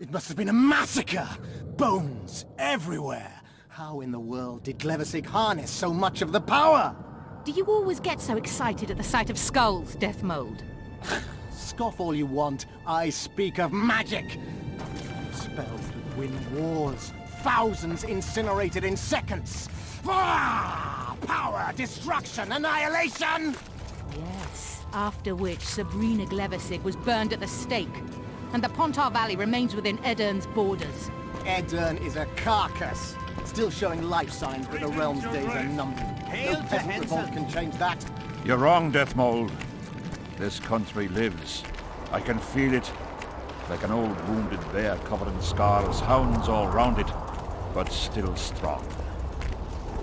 It must have been a massacre! Bones everywhere! How in the world did Glevissig harness so much of the power? Do you always get so excited at the sight of skulls, Death Mold? Scoff all you want, I speak of magic! Spells that win wars, thousands incinerated in seconds! Power, destruction, annihilation! Yes, after which Sabrina Glevissig was burned at the stake, and the Pontar Valley remains within Edern's borders. Edern is a carcass, still showing life signs that the realm's days are numbered. No peasant revolt can change that. You're wrong, Death Mold. This country lives. I can feel it. Like an old wounded bear covered in scars, hounds all round it, but still strong.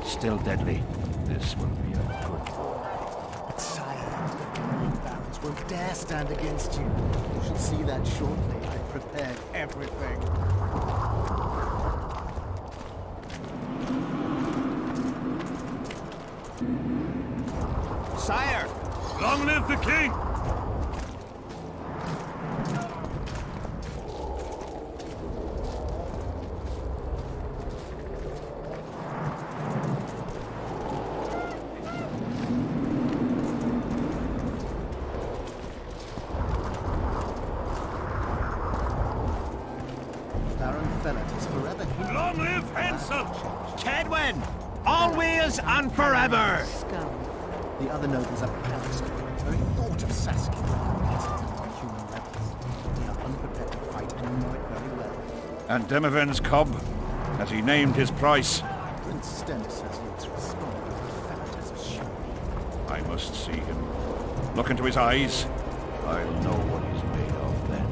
Still deadly. This will be a good war. But sire, the barons won't dare stand against you. You shall see that shortly. I've prepared everything. Sire! Long live the king! Baron Valette is forever here. Long live Hansel! Kedwin! Always and forever! Skull. The other nobles are panicked. The very thought of Saskia is hesitant to human rebels. They are unprepared to fight and know it very well. And Demiven's cub? Has he named his price? Prince Stennis has yet to respond, but Valette has assured me. I must see him. Look into his eyes. I'll know what he's made of then.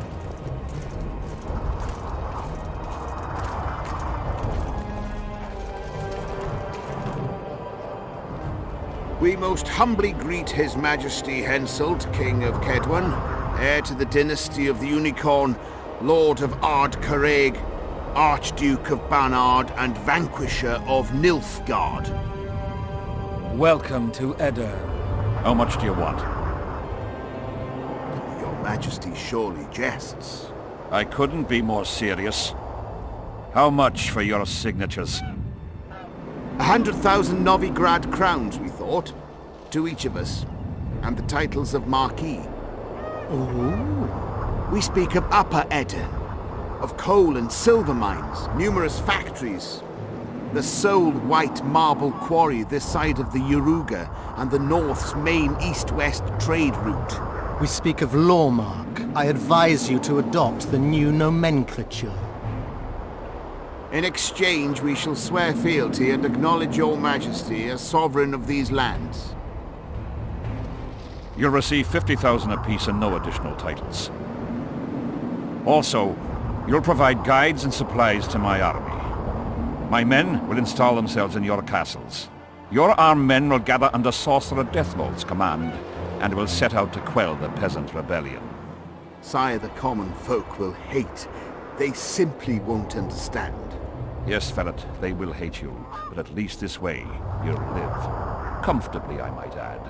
We most humbly greet His Majesty Henselt, King of Kedwen, heir to the dynasty of the Unicorn, Lord of Ard Carreg, Archduke of Banard, and Vanquisher of Nilfgaard. Welcome to Edern. How much do you want? Your Majesty surely jests. I couldn't be more serious. How much for your signatures? 100,000 Novigrad crowns, we thought, to each of us, and the titles of Marquis. Ooh. We speak of Upper Edern, of coal and silver mines, numerous factories, the sole white marble quarry this side of the Yaruga, and the North's main east-west trade route. We speak of Lawmark. I advise you to adopt the new nomenclature. In exchange, we shall swear fealty and acknowledge your majesty as sovereign of these lands. You'll receive 50,000 apiece and no additional titles. Also, you'll provide guides and supplies to my army. My men will install themselves in your castles. Your armed men will gather under Sorcerer Deathmold's command and will set out to quell the peasant rebellion. Sire, the common folk will hate. They simply won't understand. Yes, Valette, they will hate you, but at least this way you'll live. Comfortably, I might add.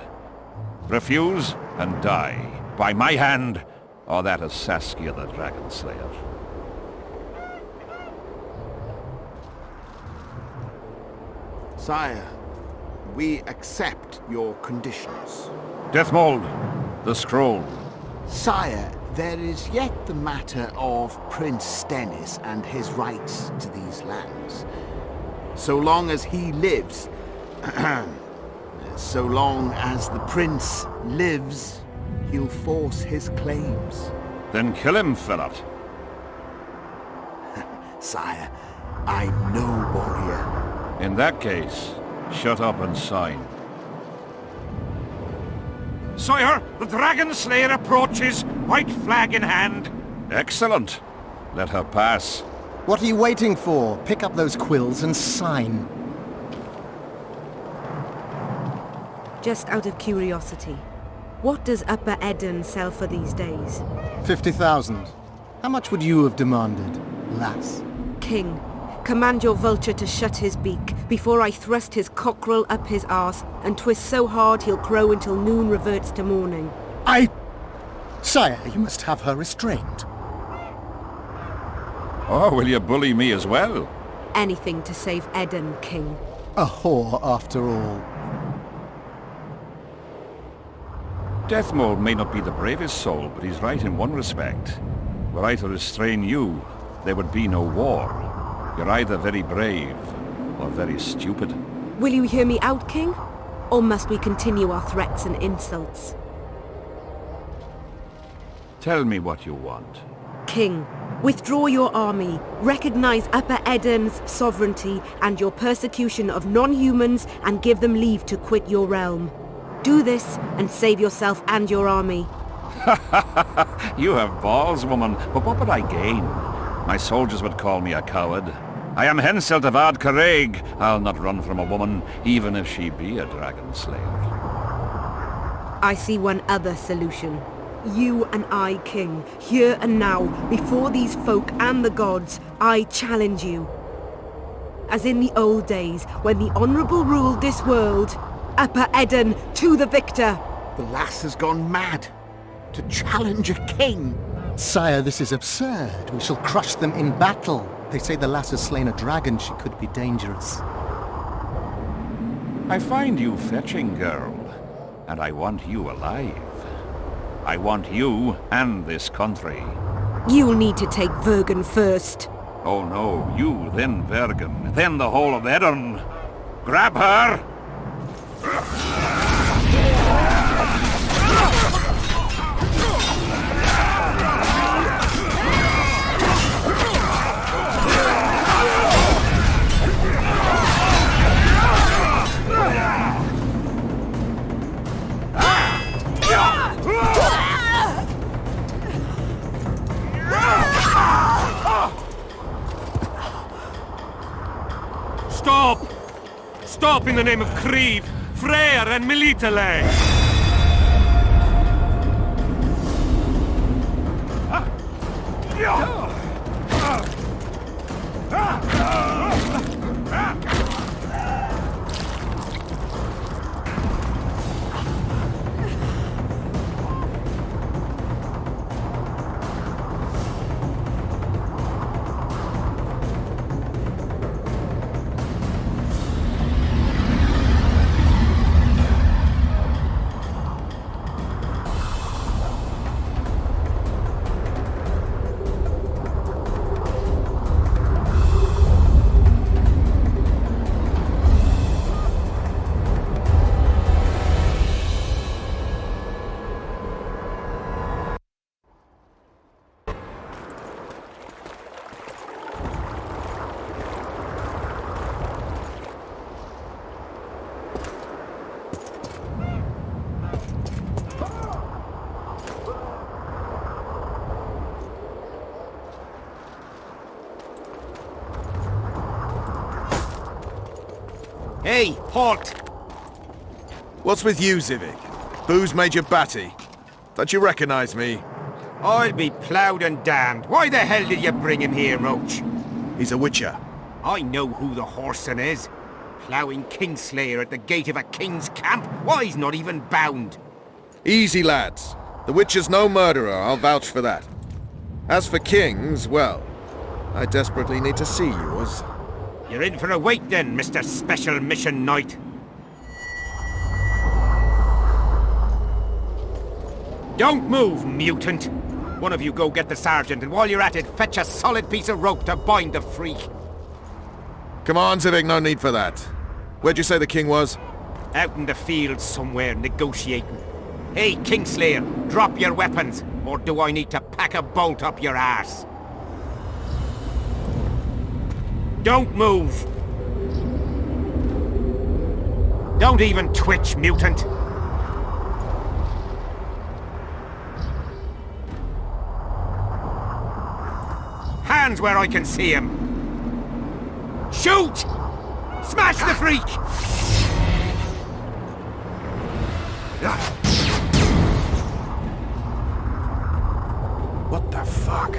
Refuse and die, by my hand, or that of Saskia the Dragon Slayer. Sire, we accept your conditions. Deathmold, the scroll. Sire, there is yet the matter of Prince Stennis and his rights to these lands. So long as he lives, so long as the prince lives, he'll force his claims. Then kill him, Valette. Sire, I'm no warrior. In that case, shut up and sign. Sire, the Dragon Slayer approaches, white flag in hand. Excellent. Let her pass. What are you waiting for? Pick up those quills and sign. Just out of curiosity, what does Upper Edern sell for these days? 50,000. How much would you have demanded, lass? King, command your vulture to shut his beak before I thrust his cockerel up his arse and twist so hard he'll crow until noon reverts to morning. Sire, you must have her restrained. Oh, will you bully me as well? Anything to save Eden, King. A whore, after all. Deathmold may not be the bravest soul, but he's right in one respect. Were I to restrain you, there would be no war. You're either very brave, or very stupid. Will you hear me out, King? Or must we continue our threats and insults? Tell me what you want. King, withdraw your army, recognize Upper Eden's sovereignty and your persecution of non-humans, and give them leave to quit your realm. Do this and save yourself and your army. You have balls, woman, but what would I gain? My soldiers would call me a coward. I am Henselt of Ard Caraig. I'll not run from a woman, even if she be a dragon slayer. I see one other solution. You and I, King, here and now, before these folk and the gods, I challenge you. As in the old days, when the Honourable ruled this world, Upper Eden to the victor! The lass has gone mad. To challenge a king. Sire, this is absurd. We shall crush them in battle. They say the lass has slain a dragon. She could be dangerous. I find you fetching, girl, and I want you alive. I want you and this country. You'll need to take Vergen first. Oh no, you, then Vergen, then the whole of Edirn. Grab her! Stop! Stop in the name of Kriv, Freyr and Melitele! Hey, halt! What's with you, Zivik? Booze Major Batty? Don't you recognize me? I'll be ploughed and damned. Why the hell did you bring him here, Roche? He's a witcher. I know who the whoreson is. Ploughing Kingslayer at the gate of a king's camp? Why, he's not even bound. Easy, lads. The witcher's no murderer, I'll vouch for that. As for kings, well, I desperately need to see yours. You're in for a wait then, Mr. Special Mission Knight. Don't move, mutant! One of you go get the sergeant, and while you're at it, fetch a solid piece of rope to bind the freak. Come on, Zivik, no need for that. Where'd you say the king was? Out in the field somewhere, negotiating. Hey, Kingslayer, drop your weapons, or do I need to pack a bolt up your arse? Don't move! Don't even twitch, mutant! Hands where I can see him! Shoot! Smash the freak! What the fuck?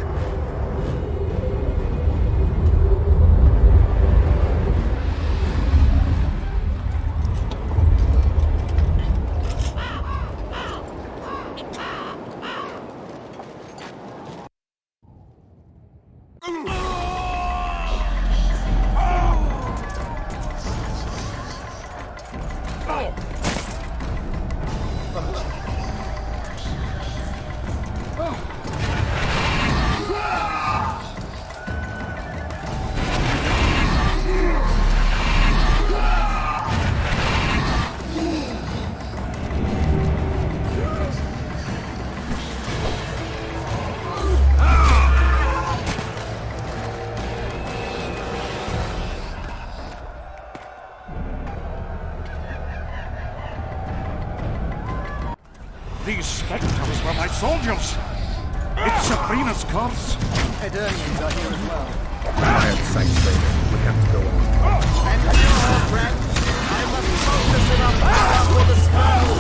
soldiers! It's Sabrina's corpse! Edirnians are here as well. Iron Sights later. We have to go on. And you, friends, I must focus in on power for the spell.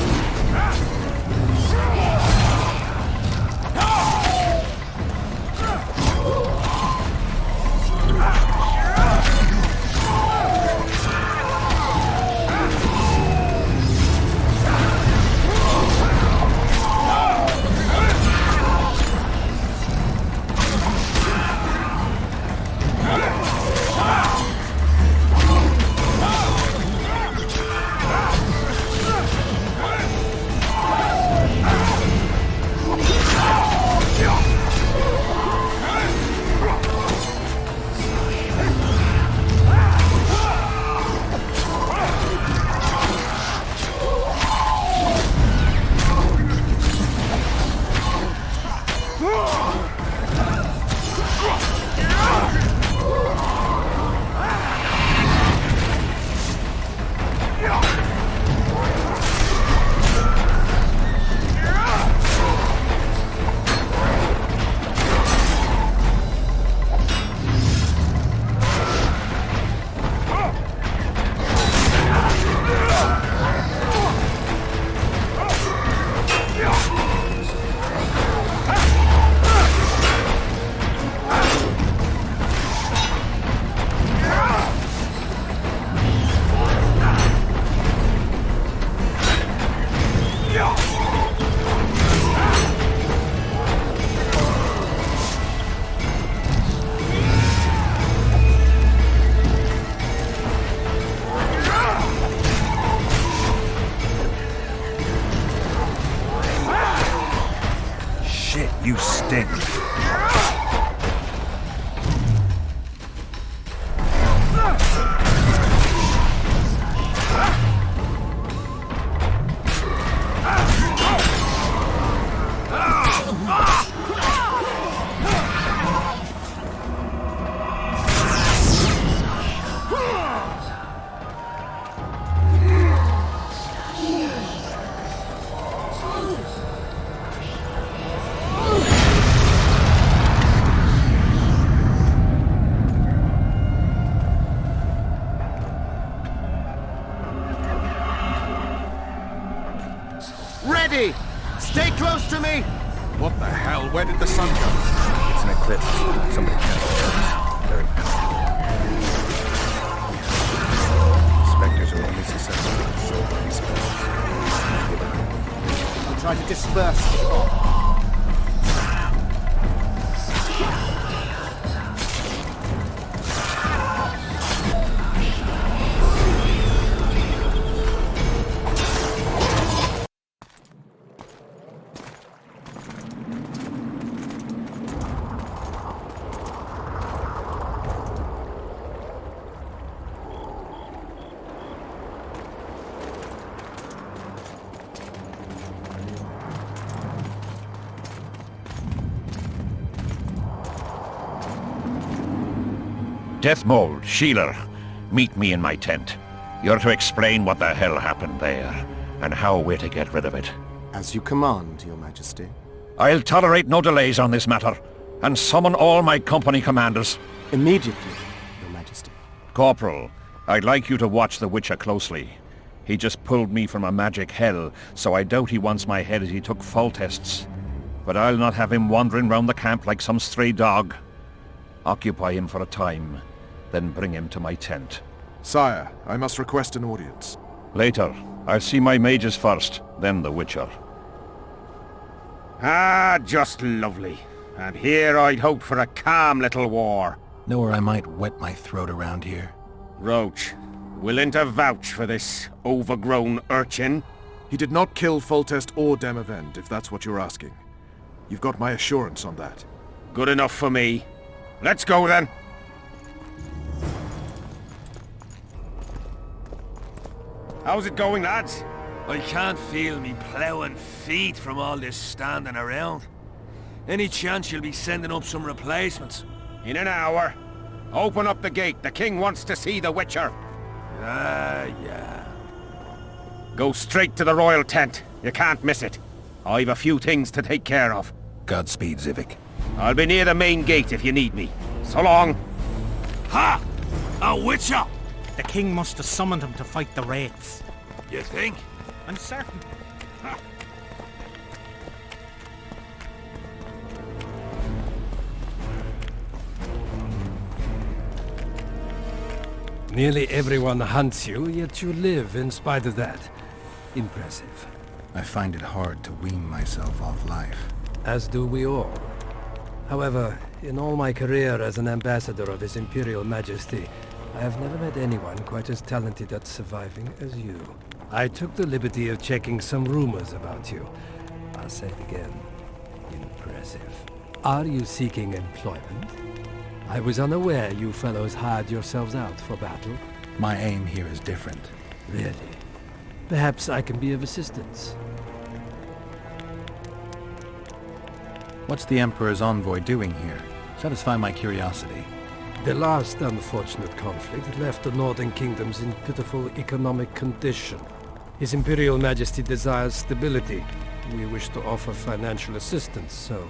You stink. Ready! Stay close to me! What the hell? Where did the sun go? It's an eclipse. Somebody canceled it. Very Spectres are only susceptible to so many spells. I'll try to disperse the fog. Deathmold, Sheeler, meet me in my tent. You're to explain what the hell happened there, and how we're to get rid of it. As you command, Your Majesty. I'll tolerate no delays on this matter, and summon all my company commanders. Immediately, Your Majesty. Corporal, I'd like you to watch the Witcher closely. He just pulled me from a magic hell, so I doubt he wants my head as he took fall tests. But I'll not have him wandering round the camp like some stray dog. Occupy him for a time, then bring him to my tent. Sire, I must request an audience. Later. I'll see my mages first, then the Witcher. Ah, just lovely. And here I'd hoped for a calm little war. Know where I might wet my throat around here? Roche, willing to vouch for this overgrown urchin? He did not kill Foltest or Demavend, if that's what you're asking. You've got my assurance on that. Good enough for me. Let's go then. How's it going, lads? I can't feel me ploughing feet from all this standing around. Any chance you'll be sending up some replacements? In an hour. Open up the gate. The king wants to see the Witcher. Ah, yeah. Go straight to the royal tent. You can't miss it. I've a few things to take care of. Godspeed, Zivik. I'll be near the main gate if you need me. So long. Ha! A witcher! The king must have summoned him to fight the wraiths. You think? I'm certain. Nearly everyone hunts you, yet you live in spite of that. Impressive. I find it hard to wean myself off life. As do we all. However, in all my career as an ambassador of His Imperial Majesty, I have never met anyone quite as talented at surviving as you. I took the liberty of checking some rumors about you. I'll say it again. Impressive. Are you seeking employment? I was unaware you fellows hired yourselves out for battle. My aim here is different. Really? Perhaps I can be of assistance. What's the Emperor's envoy doing here? Satisfy my curiosity. The last unfortunate conflict left the northern kingdoms in pitiful economic condition. His Imperial Majesty desires stability. We wish to offer financial assistance, so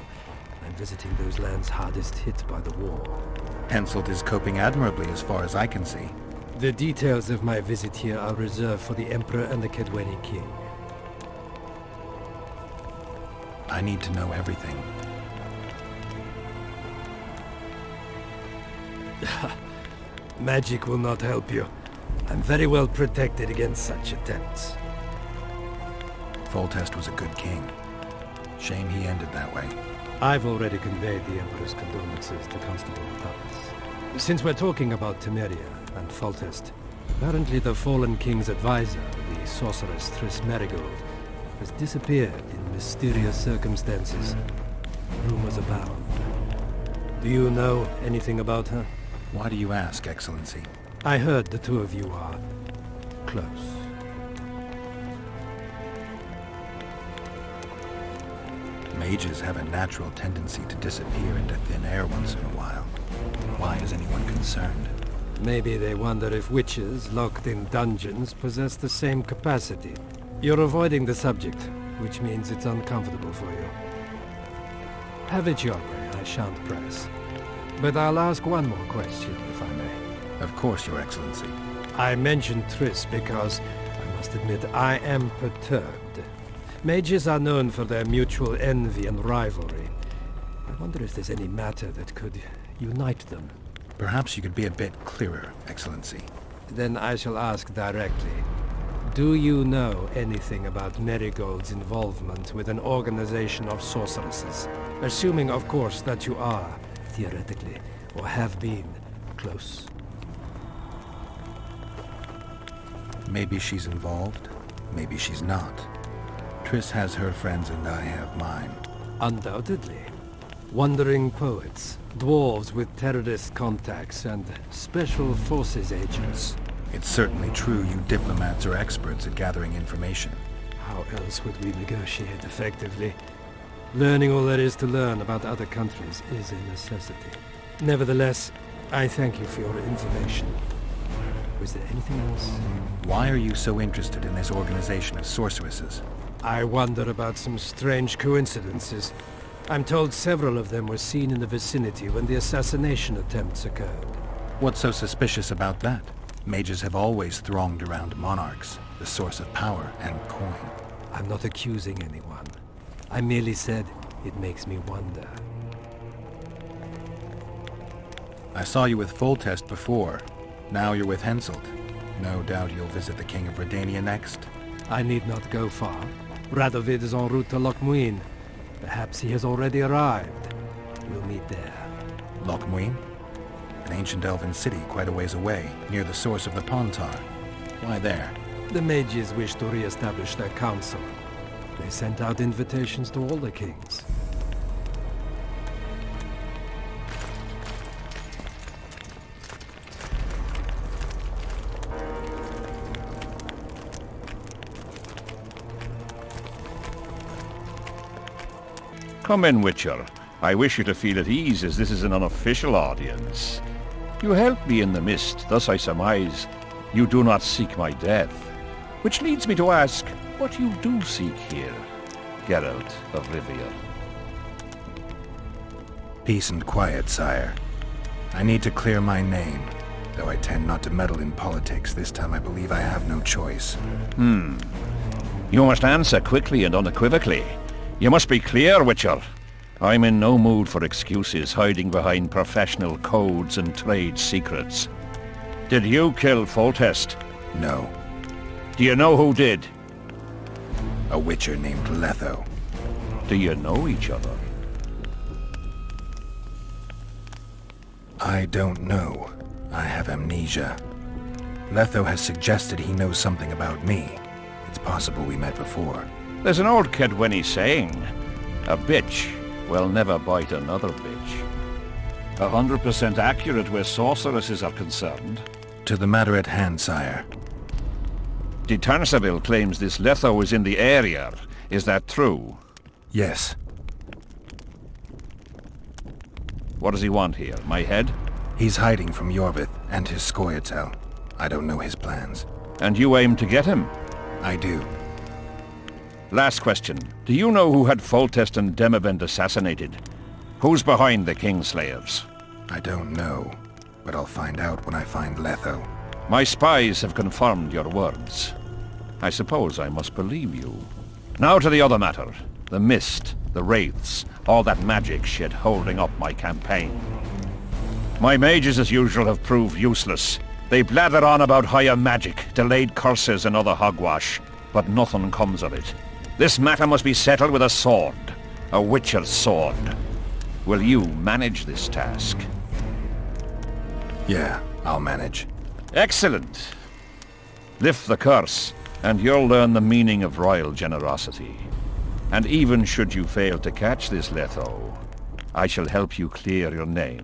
I'm visiting those lands hardest hit by the war. Henselt is coping admirably as far as I can see. The details of my visit here are reserved for the Emperor and the Kedweni King. I need to know everything. Magic will not help you. I'm very well protected against such attempts. Foltest was a good king. Shame he ended that way. I've already conveyed the Emperor's condolences to Constable Thomas. Since we're talking about Temeria and Foltest, apparently the fallen king's advisor, the sorceress Triss Merigold, has disappeared in mysterious circumstances. Rumors abound. Do you know anything about her? Why do you ask, Excellency? I heard the two of you are close. Mages have a natural tendency to disappear into thin air once in a while. Why is anyone concerned? Maybe they wonder if witches locked in dungeons possess the same capacity. You're avoiding the subject, which means it's uncomfortable for you. Have it your way, I shan't press. But I'll ask one more question, if I may. Of course, Your Excellency. I mentioned Triss because, I must admit, I am perturbed. Mages are known for their mutual envy and rivalry. I wonder if there's any matter that could unite them. Perhaps you could be a bit clearer, Excellency. Then I shall ask directly. Do you know anything about Merigold's involvement with an organization of sorceresses? Assuming, of course, that you are, theoretically, or have been, close. Maybe she's involved, maybe she's not. Triss has her friends and I have mine. Undoubtedly. Wandering poets, dwarves with terrorist contacts, and special forces agents. It's certainly true you diplomats are experts at gathering information. How else would we negotiate effectively? Learning all there is to learn about other countries is a necessity. Nevertheless, I thank you for your information. Was there anything else? Why are you so interested in this organization of sorceresses? I wonder about some strange coincidences. I'm told several of them were seen in the vicinity when the assassination attempts occurred. What's so suspicious about that? Mages have always thronged around monarchs, the source of power and coin. I'm not accusing anyone. I merely said it makes me wonder. I saw you with Foltest before. Now you're with Henselt. No doubt you'll visit the King of Redania next. I need not go far. Radovid is en route to Lochmuin. Perhaps he has already arrived. We'll meet there. Lochmuin? An ancient elven city quite a ways away, near the source of the Pontar. Why there? The mages wish to re-establish their council. They sent out invitations to all the kings. Come in, Witcher. I wish you to feel at ease, as this is an unofficial audience. You helped me in the mist, thus I surmise you do not seek my death. Which leads me to ask what you do seek here. Geralt of Rivia. Peace and quiet, sire. I need to clear my name. Though I tend not to meddle in politics, this time I believe I have no choice. You must answer quickly and unequivocally. You must be clear, Witcher. I'm in no mood for excuses hiding behind professional codes and trade secrets. Did you kill Foltest? No. Do you know who did? A witcher named Letho. Do you know each other? I don't know. I have amnesia. Letho has suggested he knows something about me. It's possible we met before. There's an old Kedweni saying, a bitch will never bite another bitch. 100% accurate where sorceresses are concerned. To the matter at hand, sire. De Tarnseville claims this Letho is in the area. Is that true? Yes. What does he want here? My head? He's hiding from Iorveth and his Scoia'tael. I don't know his plans. And you aim to get him? I do. Last question. Do you know who had Foltest and Demavend assassinated? Who's behind the Kingslayers? I don't know, but I'll find out when I find Letho. My spies have confirmed your words. I suppose I must believe you. Now to the other matter. The mist, the wraiths, all that magic shit holding up my campaign. My mages, as usual, have proved useless. They blather on about higher magic, delayed curses and other hogwash, but nothing comes of it. This matter must be settled with a sword. A witcher's sword. Will you manage this task? Yeah, I'll manage. Excellent. Lift the curse, and you'll learn the meaning of royal generosity. And even should you fail to catch this Letho, I shall help you clear your name.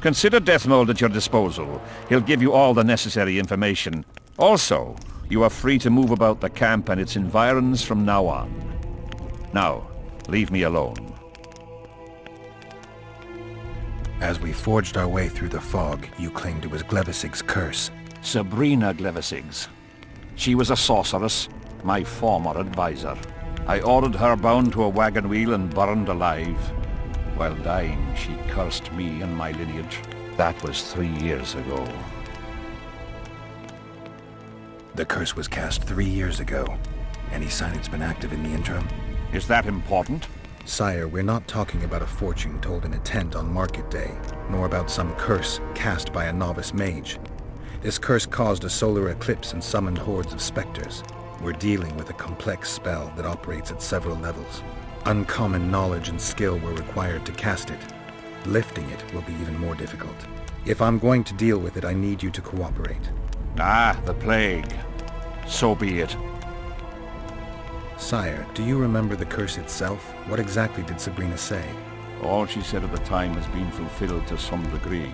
Consider Deathmold at your disposal. He'll give you all the necessary information. Also, you are free to move about the camp and its environs from now on. Now, leave me alone. As we forged our way through the fog, you claimed it was Glevisig's curse. Sabrina Glevisig's. She was a sorceress, my former advisor. I ordered her bound to a wagon wheel and burned alive. While dying, she cursed me and my lineage. That was 3 years ago. The curse was cast 3 years ago. Any sign it's been active in the interim? Is that important? Sire, we're not talking about a fortune told in a tent on market day, nor about some curse cast by a novice mage. This curse caused a solar eclipse and summoned hordes of specters. We're dealing with a complex spell that operates at several levels. Uncommon knowledge and skill were required to cast it. Lifting it will be even more difficult. If I'm going to deal with it, I need you to cooperate. Ah, the plague. So be it. Sire, do you remember the curse itself? What exactly did Sabrina say? All she said at the time has been fulfilled to some degree.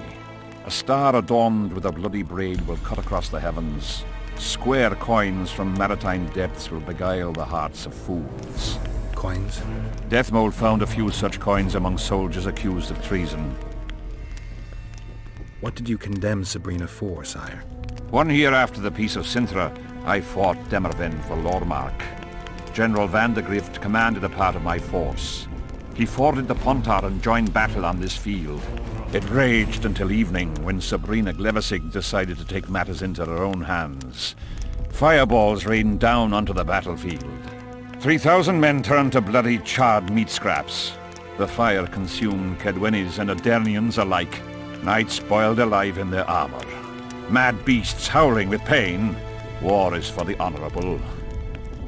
A star adorned with a bloody braid will cut across the heavens. Square coins from maritime depths will beguile the hearts of fools. Coins? Deathmold found a few such coins among soldiers accused of treason. What did you condemn Sabrina for, sire? 1 year after the Peace of Sintra, I fought Demavend for Lormark. General Vandegrift commanded a part of my force. He forded the Pontar and joined battle on this field. It raged until evening, when Sabrina Glevisig decided to take matters into her own hands. Fireballs rained down onto the battlefield. 3,000 men turned to bloody charred meat scraps. The fire consumed Kedwenis and Adernians alike. Knights boiled alive in their armor. Mad beasts howling with pain. War is for the honorable.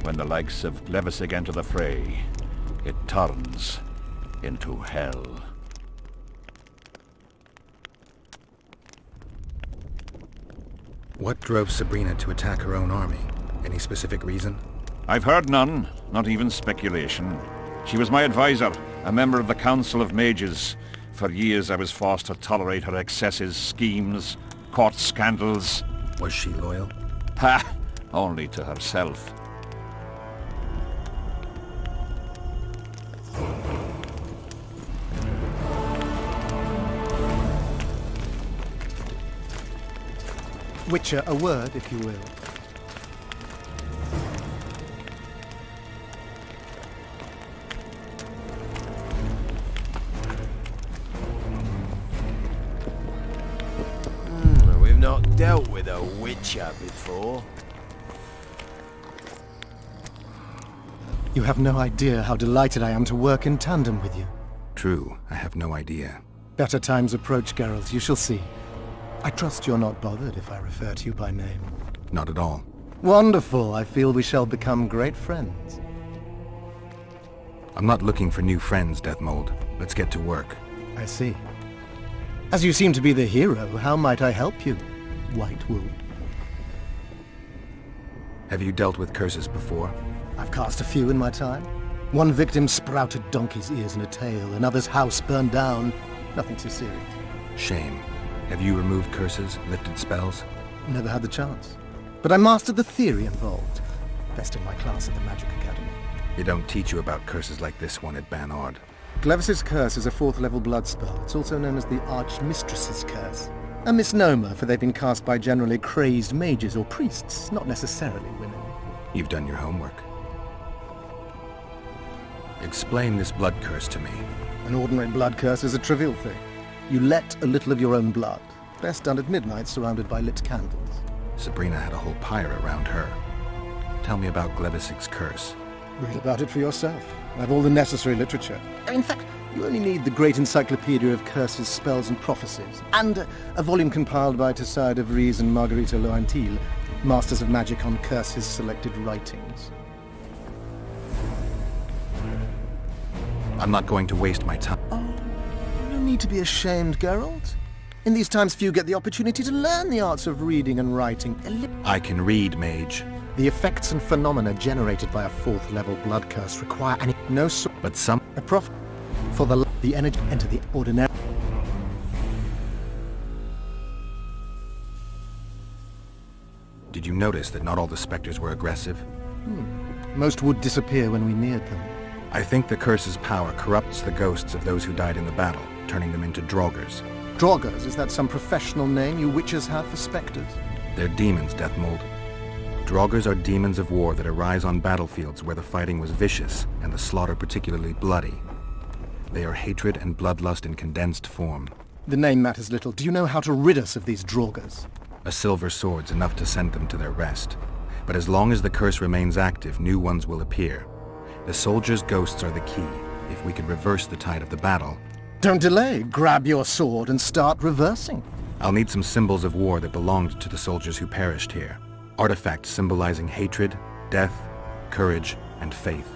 When the likes of Glevisig enter the fray, it turns into hell. What drove Sabrina to attack her own army? Any specific reason? I've heard none, not even speculation. She was my advisor, a member of the Council of Mages. For years I was forced to tolerate her excesses, schemes, court scandals. Was she loyal? Ha! Only to herself. Witcher, a word, if you will. not dealt with a witcher before. You have no idea how delighted I am to work in tandem with you. True, I have no idea. Better times approach, Geralt, you shall see. I trust you're not bothered if I refer to you by name. Not at all. Wonderful, I feel we shall become great friends. I'm not looking for new friends, Deathmold. Let's get to work. I see. As you seem to be the hero, how might I help you, White Wolf? Have you dealt with curses before? I've cast a few in my time. One victim sprouted donkey's ears and a tail, another's house burned down. Nothing too serious. Shame. Have you removed curses, lifted spells? Never had the chance. But I mastered the theory involved. Best in my class at the Magic Academy. They don't teach you about curses like this one at Banord. Glevis's curse is a 4th level blood spell. It's also known as the Archmistress's curse. A misnomer, for they've been cast by generally crazed mages or priests, not necessarily women. You've done your homework. Explain this blood curse to me. An ordinary blood curse is a trivial thing. You let a little of your own blood. Best done at midnight, surrounded by lit candles. Sabrina had a whole pyre around her. Tell me about Glevis's curse. Read about it for yourself. I have all the necessary literature. In fact, you only need the great encyclopedia of curses, spells, and prophecies, and a volume compiled by Tesside de Vries and Margarita Loantil, Masters of Magic on Curses Selected Writings. I'm not going to waste my time. Oh, no need to be ashamed, Geralt. In these times few get the opportunity to learn the arts of reading and writing. I can read, mage. The effects and phenomena generated by a 4th level blood curse require But some... A prof... For the energy enter the ordinary... Did you notice that not all the specters were aggressive? Most would disappear when we neared them. I think the curse's power corrupts the ghosts of those who died in the battle, turning them into draugrs. Draugrs, is that some professional name you witches have for specters? They're demons, Deathmold. Draugrs are demons of war that arise on battlefields where the fighting was vicious and the slaughter particularly bloody. They are hatred and bloodlust in condensed form. The name matters little. Do you know how to rid us of these Draugrs? A silver sword's enough to send them to their rest. But as long as the curse remains active, new ones will appear. The soldiers' ghosts are the key. If we could reverse the tide of the battle... Don't delay. Grab your sword and start reversing. I'll need some symbols of war that belonged to the soldiers who perished here. Artifacts symbolizing hatred, death, courage, and faith.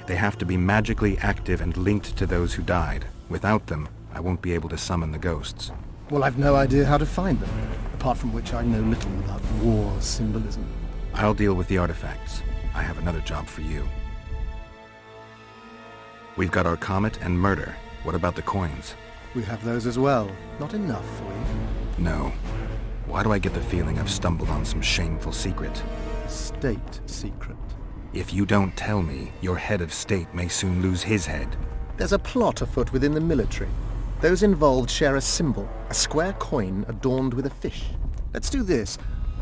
They have to be magically active and linked to those who died. Without them, I won't be able to summon the ghosts. Well, I've no idea how to find them, apart from which I know little about war symbolism. I'll deal with the artifacts. I have another job for you. We've got our comet and murder. What about the coins? We have those as well. Not enough for you. No. Why do I get the feeling I've stumbled on some shameful secret? State secret. If you don't tell me, your head of state may soon lose his head. There's a plot afoot within the military. Those involved share a symbol, a square coin adorned with a fish. Let's do this.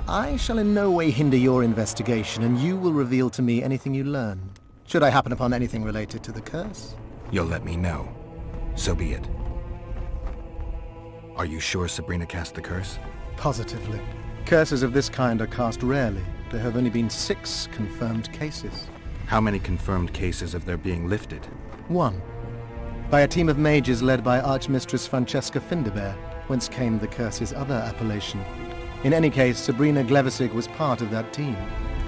I shall in no way hinder your investigation, and you will reveal to me anything you learn. Should I happen upon anything related to the curse? You'll let me know. So be it. Are you sure Sabrina cast the curse? Positively. Curses of this kind are cast rarely. There have only been 6 confirmed cases. How many confirmed cases of their being lifted? 1. By a team of mages led by Archmistress Francesca Findabair, whence came the curse's other appellation. In any case, Sabrina Glevisig was part of that team.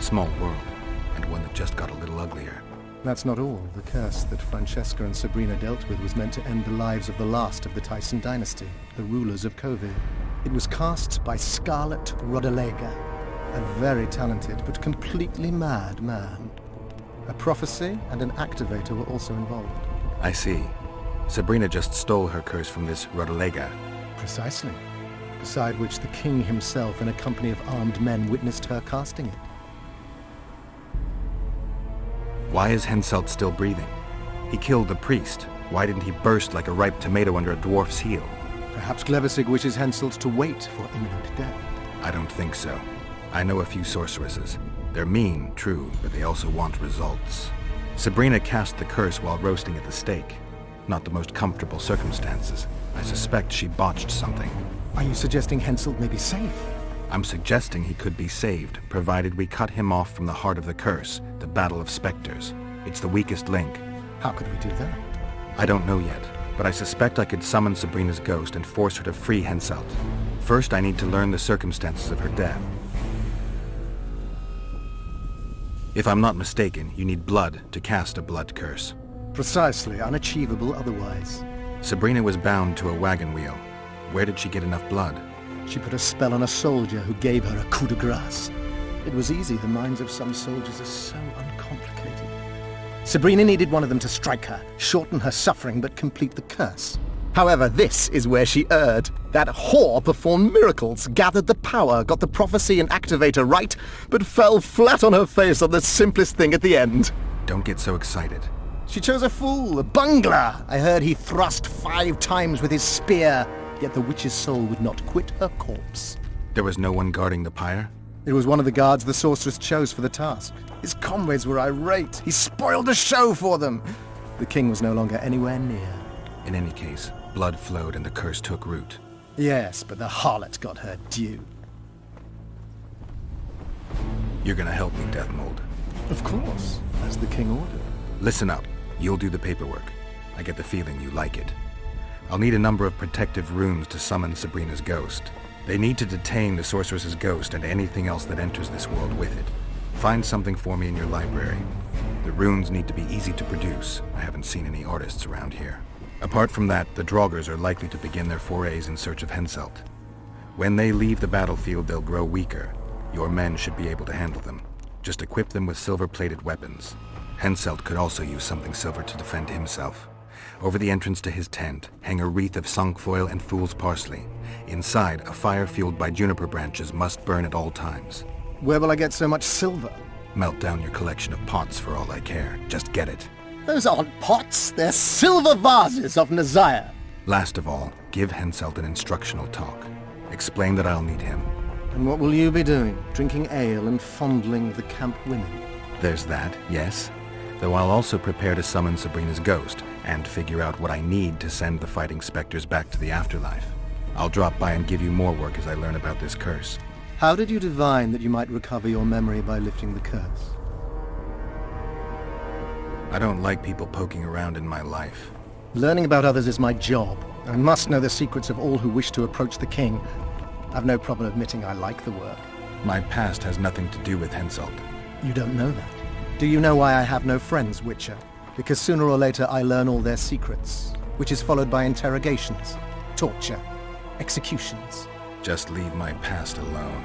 Small world, and one that just got a little uglier. That's not all. The curse that Francesca and Sabrina dealt with was meant to end the lives of the last of the Tyson dynasty, the rulers of Kovir. It was cast by Scarlet Rodalega, a very talented but completely mad man. A prophecy and an activator were also involved. I see. Sabrina just stole her curse from this Rodalega. Precisely. Beside which the king himself and a company of armed men witnessed her casting it. Why is Henselt still breathing? He killed the priest. Why didn't he burst like a ripe tomato under a dwarf's heel? Perhaps Glevisig wishes Henselt to wait for imminent death. I don't think so. I know a few sorceresses. They're mean, true, but they also want results. Sabrina cast the curse while roasting at the stake. Not the most comfortable circumstances. I suspect she botched something. Are you suggesting Henselt may be safe? I'm suggesting he could be saved, provided we cut him off from the heart of the curse, the Battle of Spectres. It's the weakest link. How could we do that? I don't know yet, but I suspect I could summon Sabrina's ghost and force her to free Henselt. First, I need to learn the circumstances of her death. If I'm not mistaken, you need blood to cast a blood curse. Precisely, unachievable otherwise. Sabrina was bound to a wagon wheel. Where did she get enough blood? She put a spell on a soldier who gave her a coup de grace. It was easy, the minds of some soldiers are so uncomplicated. Sabrina needed one of them to strike her, shorten her suffering, but complete the curse. However, this is where she erred. That whore performed miracles, gathered the power, got the prophecy and activator right, but fell flat on her face on the simplest thing at the end. Don't get so excited. She chose a fool, a bungler. I heard he thrust 5 times with his spear, yet the witch's soul would not quit her corpse. There was no one guarding the pyre? It was one of the guards the sorceress chose for the task. His comrades were irate. He spoiled the show for them. The king was no longer anywhere near. In any case, blood flowed and the curse took root. Yes, but the harlot got her due. You're gonna help me, Deathmold. Of course, as the king ordered. Listen up. You'll do the paperwork. I get the feeling you like it. I'll need a number of protective runes to summon Sabrina's ghost. They need to detain the sorceress's ghost and anything else that enters this world with it. Find something for me in your library. The runes need to be easy to produce. I haven't seen any artists around here. Apart from that, the Draugrs are likely to begin their forays in search of Henselt. When they leave the battlefield, they'll grow weaker. Your men should be able to handle them. Just equip them with silver-plated weapons. Henselt could also use something silver to defend himself. Over the entrance to his tent, hang a wreath of cinquefoil and fool's parsley. Inside, a fire fueled by juniper branches must burn at all times. Where will I get so much silver? Melt down your collection of pots for all I care. Just get it. Those aren't pots, they're silver vases of Naziah. Last of all, give Henselt an instructional talk. Explain that I'll need him. And what will you be doing? Drinking ale and fondling the camp women? There's that, yes. Though I'll also prepare to summon Sabrina's ghost, and figure out what I need to send the fighting specters back to the afterlife. I'll drop by and give you more work as I learn about this curse. How did you divine that you might recover your memory by lifting the curse? I don't like people poking around in my life. Learning about others is my job. I must know the secrets of all who wish to approach the king. I've no problem admitting I like the work. My past has nothing to do with Henselt. You don't know that. Do you know why I have no friends, Witcher? Because sooner or later I learn all their secrets, which is followed by interrogations, torture, executions. Just leave my past alone.